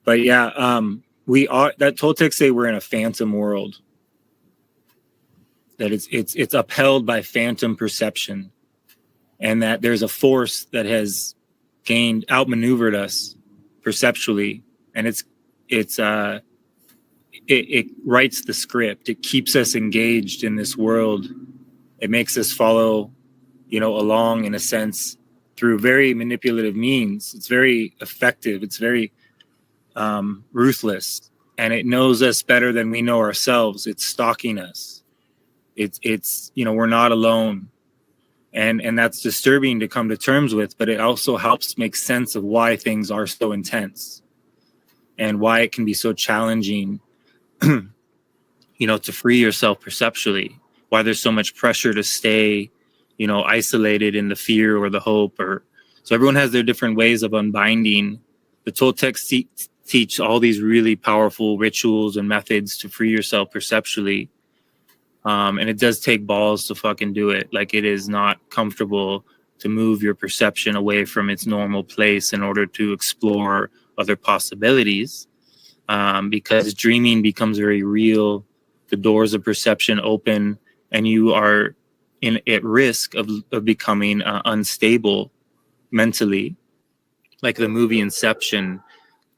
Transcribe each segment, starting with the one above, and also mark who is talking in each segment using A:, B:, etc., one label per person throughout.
A: But yeah, we are, that Toltecs say we're in a phantom world, that it's upheld by phantom perception, and that there's a force that has outmaneuvered us perceptually, and it writes the script. It keeps us engaged in this world. It makes us follow, along in a sense through very manipulative means. It's very effective. It's very ruthless, and it knows us better than we know ourselves. It's stalking us. It's we're not alone, and that's disturbing to come to terms with. But it also helps make sense of why things are so intense, and why it can be so challenging to free yourself perceptually, why there's so much pressure to stay, isolated in the fear or the hope. So everyone has their different ways of unbinding. The Toltecs teach all these really powerful rituals and methods to free yourself perceptually. And it does take balls to fucking do it. Like, it is not comfortable to move your perception away from its normal place in order to explore other possibilities. Because dreaming becomes very real. The doors of perception open, and you are at risk of becoming unstable mentally. Like the movie Inception,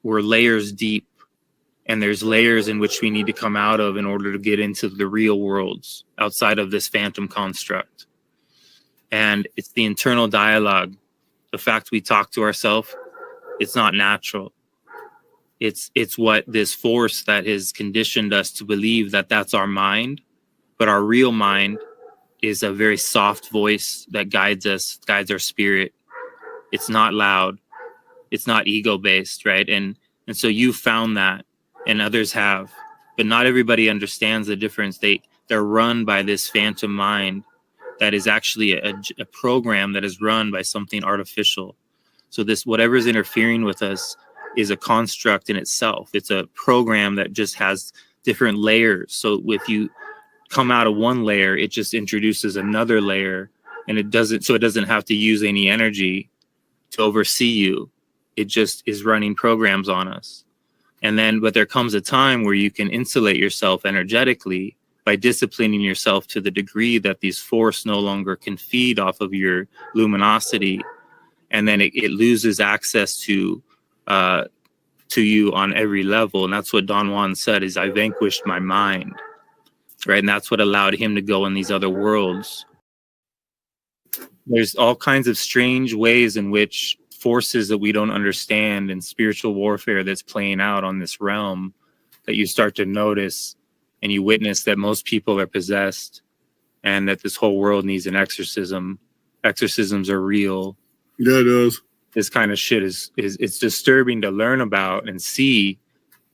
A: we're layers deep, and there's layers in which we need to come out of in order to get into the real worlds outside of this phantom construct. And it's the internal dialogue. The fact we talk to ourselves, it's not natural. It's what this force that has conditioned us to believe that that's our mind, but our real mind is a very soft voice that guides us, guides our spirit. It's not loud. It's not ego-based, right? And so you found that, and others have, but not everybody understands the difference. They're run by this phantom mind that is actually a program that is run by something artificial. So this, whatever's interfering with us, is a construct in itself. It's a program that just has different layers. So if you come out of one layer, it just introduces another layer, and it doesn't have to use any energy to oversee you. It just is running programs on us. But there comes a time where you can insulate yourself energetically by disciplining yourself to the degree that these force no longer can feed off of your luminosity. And then it loses access to you on every level. And that's what Don Juan said, is I vanquished my mind, right? And that's what allowed him to go in these other worlds. There's all kinds of strange ways in which forces that we don't understand in spiritual warfare that's playing out on this realm, that you start to notice, and you witness that most people are possessed, and that this whole world needs an exorcism. Exorcisms are real.
B: Yeah, it does.
A: This kind of shit is it's disturbing to learn about and see.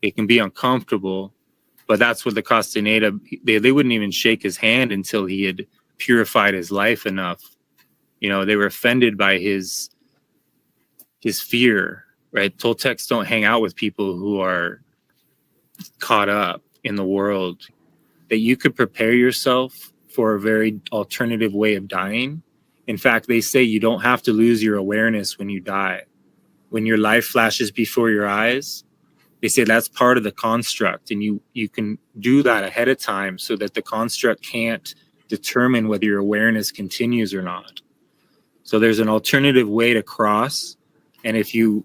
A: It can be uncomfortable, but that's what the Castaneda, they wouldn't even shake his hand until he had purified his life enough. They were offended by his fear, right? Toltecs don't hang out with people who are caught up in the world. That you could prepare yourself for a very alternative way of dying. In fact, they say you don't have to lose your awareness when you die. When your life flashes before your eyes, they say that's part of the construct, and you can do that ahead of time so that the construct can't determine whether your awareness continues or not. So there's an alternative way to cross, and if you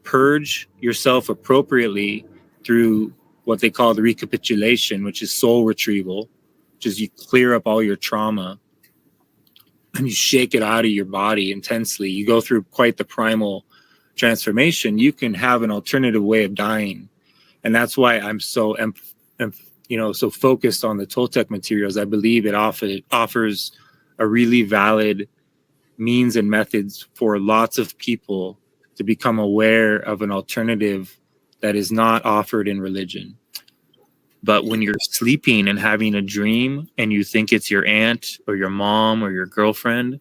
A: purge yourself appropriately through what they call the recapitulation, which is soul retrieval, which is you clear up all your trauma, and you shake it out of your body intensely, you go through quite the primal transformation, you can have an alternative way of dying. And that's why I'm so so focused on the Toltec materials. I believe it offers a really valid means and methods for lots of people to become aware of an alternative that is not offered in religion. But when you're sleeping and having a dream and you think it's your aunt or your mom or your girlfriend,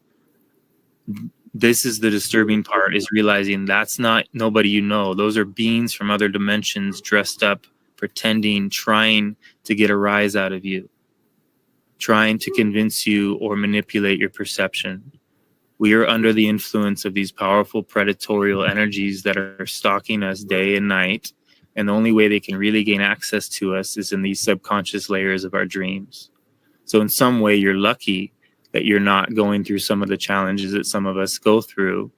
A: this is the disturbing part, is realizing that's not nobody you know. Those are beings from other dimensions dressed up, pretending, trying to get a rise out of you, trying to convince you or manipulate your perception. We are under the influence of these powerful predatorial energies that are stalking us day and night. And the only way they can really gain access to us is in these subconscious layers of our dreams. So in some way, you're lucky that you're not going through some of the challenges that some of us go through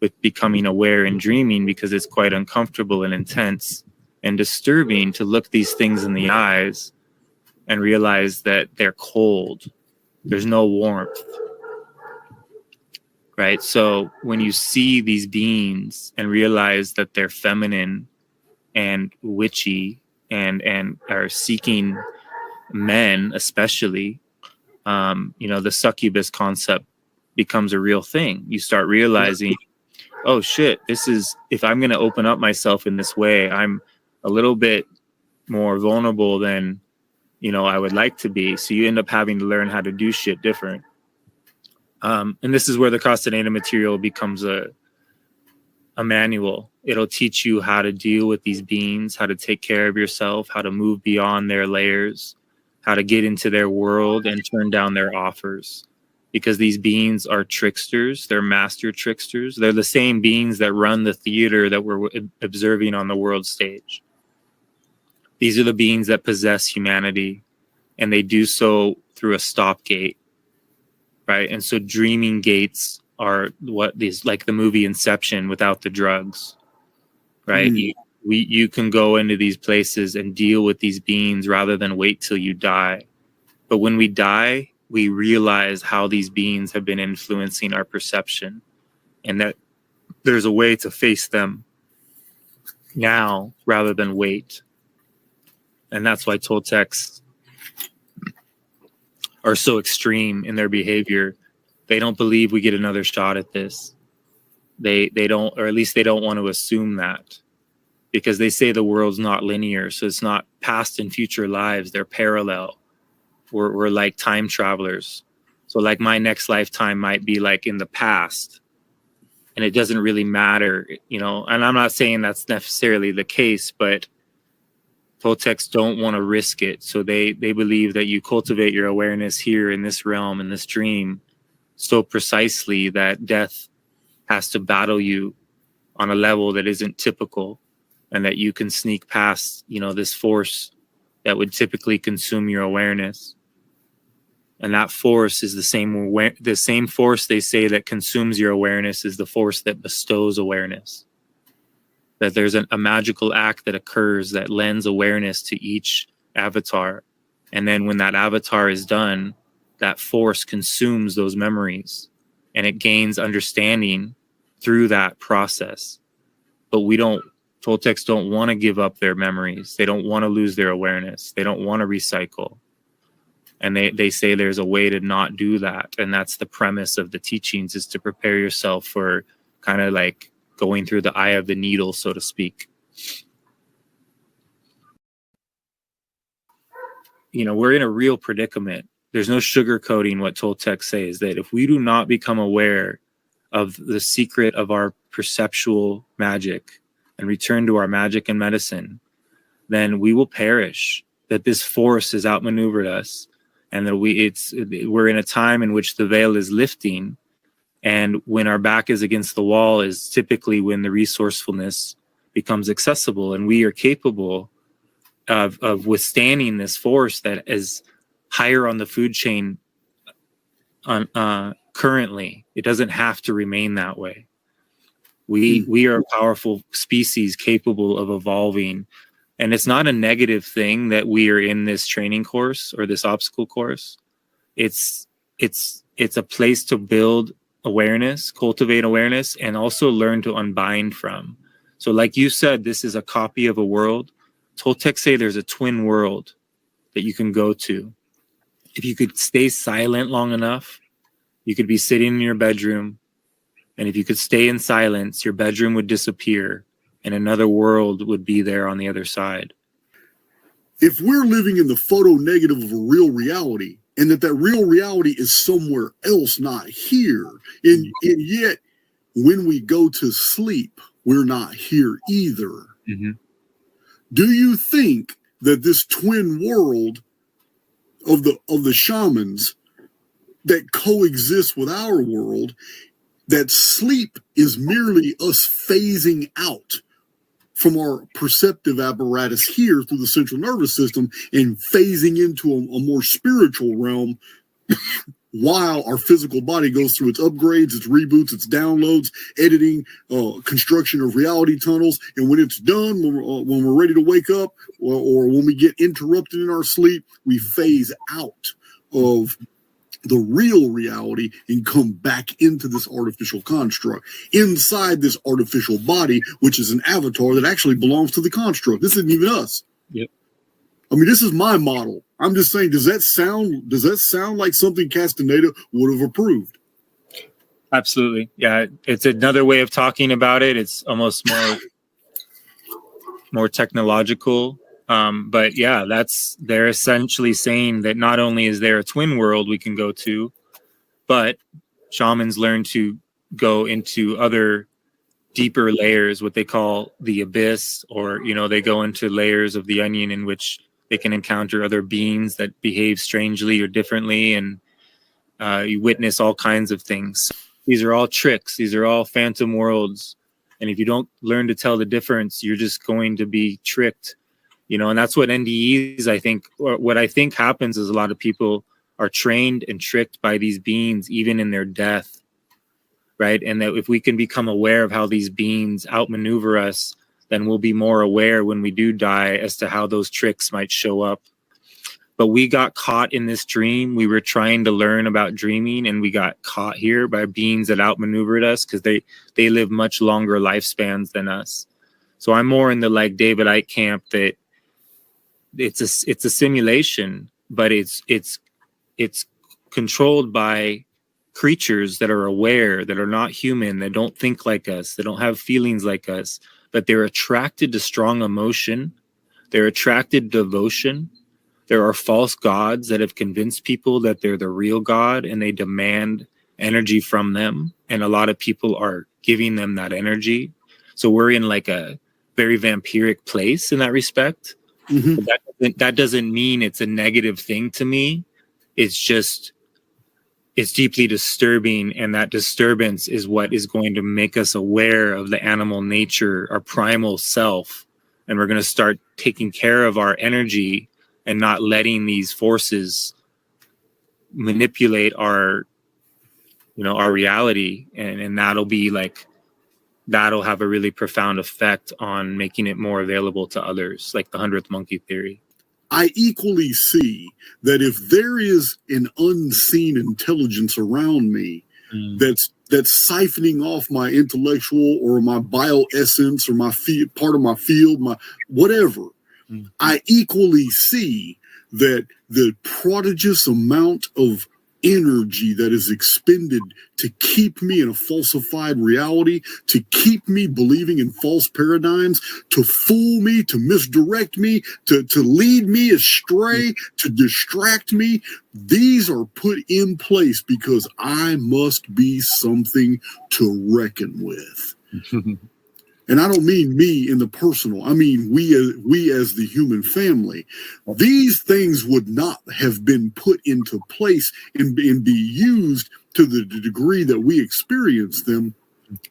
A: with becoming aware and dreaming, because it's quite uncomfortable and intense and disturbing to look these things in the eyes and realize that they're cold. There's no warmth, right? So when you see these beings and realize that they're feminine and witchy and are seeking men, especially, the succubus concept becomes a real thing. You start realizing, oh shit, this is, if I'm going to open up myself in this way, I'm a little bit more vulnerable than, I would like to be. So you end up having to learn how to do shit different. And this is where the Castaneda material becomes a manual. It'll teach you how to deal with these beings, how to take care of yourself, how to move beyond their layers, how to get into their world and turn down their offers. Because these beings are tricksters. They're master tricksters. They're the same beings that run the theater that we're observing on the world stage. These are the beings that possess humanity, and they do so through a stop gate, right? And so dreaming gates are what these, like the movie Inception without the drugs, right? You can go into these places and deal with these beings rather than wait till you die. But when we die, we realize how these beings have been influencing our perception, and that there's a way to face them now rather than wait. And that's why Toltecs are so extreme in their behavior. They don't believe we get another shot at this. They don't, or at least they don't want to assume that, because they say the world's not linear. So it's not past and future lives. They're parallel. We're like time travelers. So like my next lifetime might be like in the past, and it doesn't really matter, and I'm not saying that's necessarily the case, but Toltecs don't want to risk it. So they believe that you cultivate your awareness here in this realm, in this dream, so precisely that death has to battle you on a level that isn't typical, and that you can sneak past, this force that would typically consume your awareness. And that force is the same force they say that consumes your awareness is the force that bestows awareness. That there's a magical act that occurs that lends awareness to each avatar. And then when that avatar is done, that force consumes those memories, and it gains understanding through that process. But Toltecs don't want to give up their memories. They don't want to lose their awareness. They don't want to recycle. And they say there's a way to not do that. And that's the premise of the teachings, is to prepare yourself for kind of like going through the eye of the needle, so to speak. We're in a real predicament. There's no sugarcoating what Toltecs say, is that if we do not become aware of the secret of our perceptual magic and return to our magic and medicine, then we will perish. That this force has outmaneuvered us, and that we're in a time in which the veil is lifting, and when our back is against the wall is typically when the resourcefulness becomes accessible, and we are capable of withstanding this force that is higher on the food chain currently. It doesn't have to remain that way. We are a powerful species capable of evolving. And it's not a negative thing that we are in this training course or this obstacle course. It's a place to build awareness, cultivate awareness, and also learn to unbind from. So like you said, this is a copy of a world. Toltecs say there's a twin world that you can go to. If you could stay silent long enough, you could be sitting in your bedroom, and if you could stay in silence, your bedroom would disappear, and another world would be there on the other side.
B: If we're living in the photo negative of a real reality, and that real reality is somewhere else, not here, and yet when we go to sleep, we're not here either.
A: Mm-hmm.
B: Do you think that this twin world of the shamans that coexists with our world, that sleep is merely us phasing out from our perceptive apparatus here through the central nervous system and phasing into a more spiritual realm while our physical body goes through its upgrades, its reboots, its downloads, editing, construction of reality tunnels. And when it's done, when we're ready to wake up, or when we get interrupted in our sleep, we phase out of the real reality and come back into this artificial construct, inside this artificial body, which is an avatar that actually belongs to the construct. This isn't even us.
A: Yep.
B: I mean, this is my model. I'm just saying, does that sound like something Castaneda would have approved?
A: Absolutely. Yeah. It's another way of talking about it. It's almost more technological. But yeah, they're essentially saying that not only is there a twin world we can go to, but shamans learn to go into other deeper layers, what they call the abyss, or, they go into layers of the onion in which they can encounter other beings that behave strangely or differently. And you witness all kinds of things. These are all tricks. These are all phantom worlds. And if you don't learn to tell the difference, you're just going to be tricked. And that's what NDEs, I think, or what I think happens is a lot of people are trained and tricked by these beings, even in their death, right? And that if we can become aware of how these beings outmaneuver us, then we'll be more aware when we do die as to how those tricks might show up. But we got caught in this dream. We were trying to learn about dreaming, and we got caught here by beings that outmaneuvered us because they live much longer lifespans than us. So I'm more in the like David Icke camp that it's a simulation, but it's controlled by creatures that are aware, that are not human, that don't think like us, that don't have feelings like us, but they're attracted to strong emotion. They're attracted to devotion. There are false gods that have convinced people that they're the real God, and they demand energy from them. And a lot of people are giving them that energy. So we're in like a very vampiric place in that respect.
B: Mm-hmm.
A: But that doesn't mean it's a negative thing to me. It's deeply disturbing, and that disturbance is what is going to make us aware of the animal nature, our primal self, and we're going to start taking care of our energy and not letting these forces manipulate our reality, and that'll have a really profound effect on making it more available to others, like the 100th monkey theory.
B: I equally see that if there is an unseen intelligence around me that's siphoning off my intellectual or my bioessence or my part of my field, my whatever, I equally see that the prodigious amount of energy that is expended to keep me in a falsified reality, to keep me believing in false paradigms, to fool me, to misdirect me, to lead me astray, to distract me. These are put in place because I must be something to reckon with. And I don't mean me in the personal. I mean we as the human family. These things would not have been put into place and be used to the degree that we experience them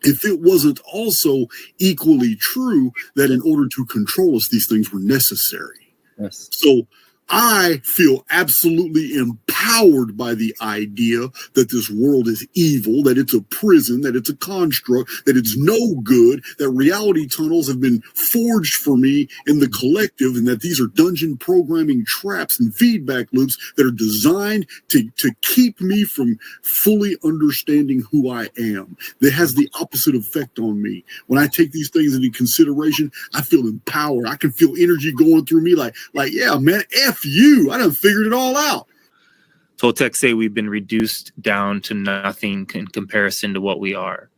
B: if it wasn't also equally true that in order to control us, these things were necessary.
A: Yes.
B: So I feel absolutely empowered by the idea that this world is evil, that it's a prison, that it's a construct, that it's no good, that reality tunnels have been forged for me in the collective, and that these are dungeon programming traps and feedback loops that are designed to keep me from fully understanding who I am. That has the opposite effect on me. When I take these things into consideration, I feel empowered. I can feel energy going through me like yeah, man, F you. I done figured it all out.
A: Toltecs say we've been reduced down to nothing in comparison to what we are.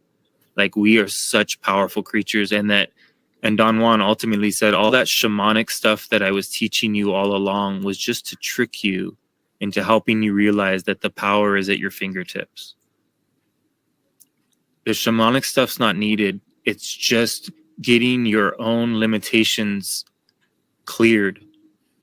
A: Like, we are such powerful creatures, and Don Juan ultimately said all that shamanic stuff that I was teaching you all along was just to trick you into helping you realize that the power is at your fingertips. The shamanic stuff's not needed. It's just getting your own limitations cleared